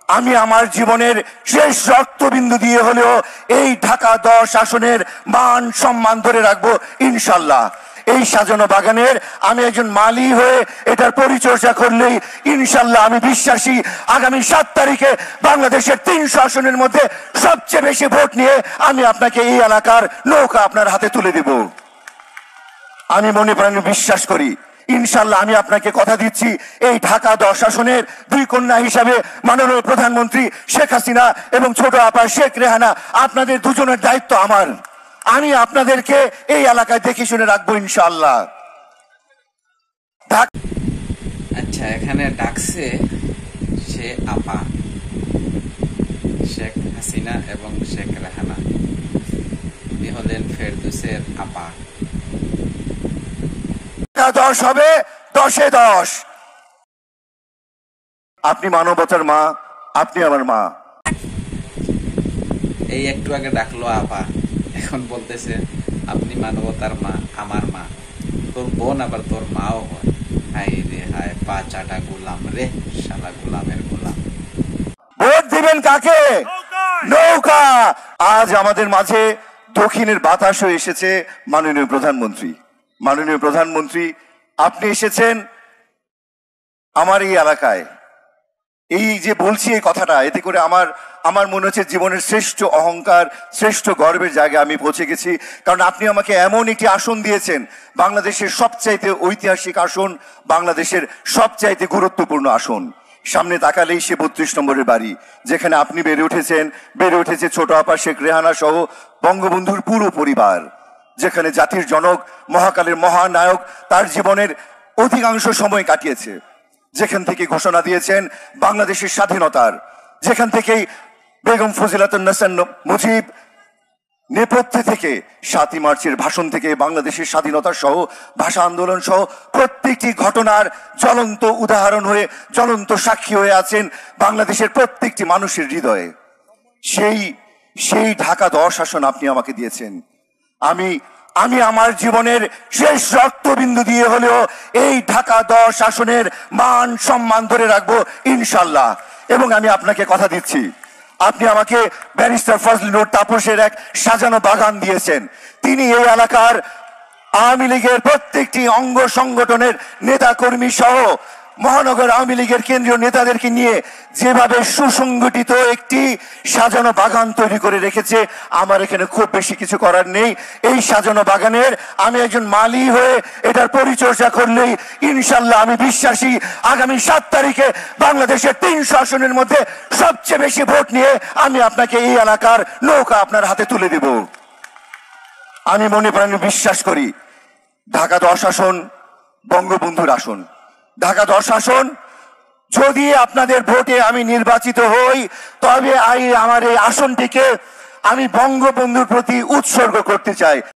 আমি আমার জীবনের শেষ রক্তবিন্দু দিয়ে হলেও এই ঢাকা 10 আসনের মান সম্মান ধরে রাখবো ইনশাল্লাহ। এই সাজানো বাগানের আমি একজন মালি হয়ে এটার পরিচর্যা করলেই ইনশাল্লাহ আমি বিশ্বাসী আগামী 7 তারিখে বাংলাদেশের 300 আসনের মধ্যে সবচেয়ে বেশি ভোট নিয়ে আমি আপনাকে এই এলাকার নৌকা আপনার হাতে তুলে দেব। আমি মনে প্রাণে বিশ্বাস করি ইনশাল্লাহ। আমি আপনাকে কথা দিচ্ছি এই ঢাকা 10 আসনের 2 কন্যা হিসাবে মাননীয় প্রধানমন্ত্রী শেখ হাসিনা এবং ছোট আপা শেখ রেহানা আপনাদের দুজনের দায়িত্ব আমার। আমি আপনাদেরকে এই এলাকায় দেখে শুনে রাখবো ইনশাল্লাহ। আচ্ছা, এখানে ডাকছে সে আপা শেখ হাসিনা এবং শেখ রেহানা, উনি হলেন ফেরদৌসের আপা। 10 হবে, 10-এ 10। আপনি মানবতার মা, আপনি আমার মা। এই একটু আগে ডাকলো আপা, এখন বলতেছে আপনি মানবতার মা, আমার মা। তোর বোন আবার তোর মাও হয়। হাই রে হায়, পা চাটা গোলাম রে, শালা গোলামের গোলাম। ভোট দিবেন কাকে? নৌকা। আজ আমাদের মাঝে দক্ষিণের বাতাস হয়ে এসেছে মাননীয় প্রধানমন্ত্রী। মাননীয় প্রধানমন্ত্রী, আপনি এসেছেন আমার এই এলাকায়। এই যে বলছি এই কথাটা, এতে করে আমার মনে হচ্ছে জীবনের শ্রেষ্ঠ অহংকার, শ্রেষ্ঠ গর্বের জায়গায় আমি পৌঁছে গেছি। কারণ আপনি আমাকে এমন একটি আসন দিয়েছেন, বাংলাদেশের সবচাইতে ঐতিহাসিক আসন, বাংলাদেশের সবচাইতে গুরুত্বপূর্ণ আসন। সামনে তাকালেই সে 32 নম্বরের বাড়ি, যেখানে আপনি বেড়ে উঠেছে ছোট আপা শেখ রেহানা সহ বঙ্গবন্ধুর পুরো পরিবার, যেখানে জাতির জনক, মহাকালের মহানায়ক তার জীবনের অধিকাংশ সময় কাটিয়েছে, যেখান থেকে ঘোষণা দিয়েছেন বাংলাদেশের স্বাধীনতার, যেখান থেকেই বেগম ফজিলাতুন্নেসা মুজিব নেপথ্যে থেকে 7ই মার্চের ভাষণ থেকে বাংলাদেশের স্বাধীনতা সহ ভাষা আন্দোলন সহ প্রত্যেকটি ঘটনার জ্বলন্ত উদাহরণ হয়ে, জ্বলন্ত সাক্ষী হয়ে আছেন বাংলাদেশের প্রত্যেকটি মানুষের হৃদয়ে। সেই ঢাকা 10 আসন আপনি আমাকে দিয়েছেন। আমি আমার জীবনের শেষ রক্তবিন্দু দিয়ে হলেও এই ঢাকা 10 আসনের মান সম্মান ধরে রাখবো ইনশাল্লাহ। এবং আমি আপনাকে কথা দিচ্ছি, আপনি আমাকে ব্যারিস্টার ফজলে নূর তাপসের এক সাজানো বাগান দিয়েছেন। তিনি এই এলাকার আওয়ামী লীগের প্রত্যেকটি অঙ্গ সংগঠনের নেতা কর্মী সহ মহানগর আওয়ামী লীগের কেন্দ্রীয় নেতাদেরকে নিয়ে যেভাবে সুসংগঠিত একটি সাজানো বাগান তৈরি করে রেখেছে, আমার এখানে খুব বেশি কিছু করার নেই। এই সাজানো বাগানের আমি একজন মালি হয়ে এটার পরিচর্যা করলেই ইনশাল্লাহ আমি বিশ্বাসী আগামী 7 তারিখে বাংলাদেশের 300 আসনের মধ্যে সবচেয়ে বেশি ভোট নিয়ে আমি আপনাকে এই এলাকার নৌকা আপনার হাতে তুলে দেব। আমি মনে প্রাণে বিশ্বাস করি ঢাকা 10 আসন বঙ্গবন্ধুর আসন। ঢাকা 10 আসন যদি আপনাদের ভোটে আমি নির্বাচিত হই, তবে আমার এই আসনটিকে আমি বঙ্গবন্ধুর প্রতি উৎসর্গ করতে চাই।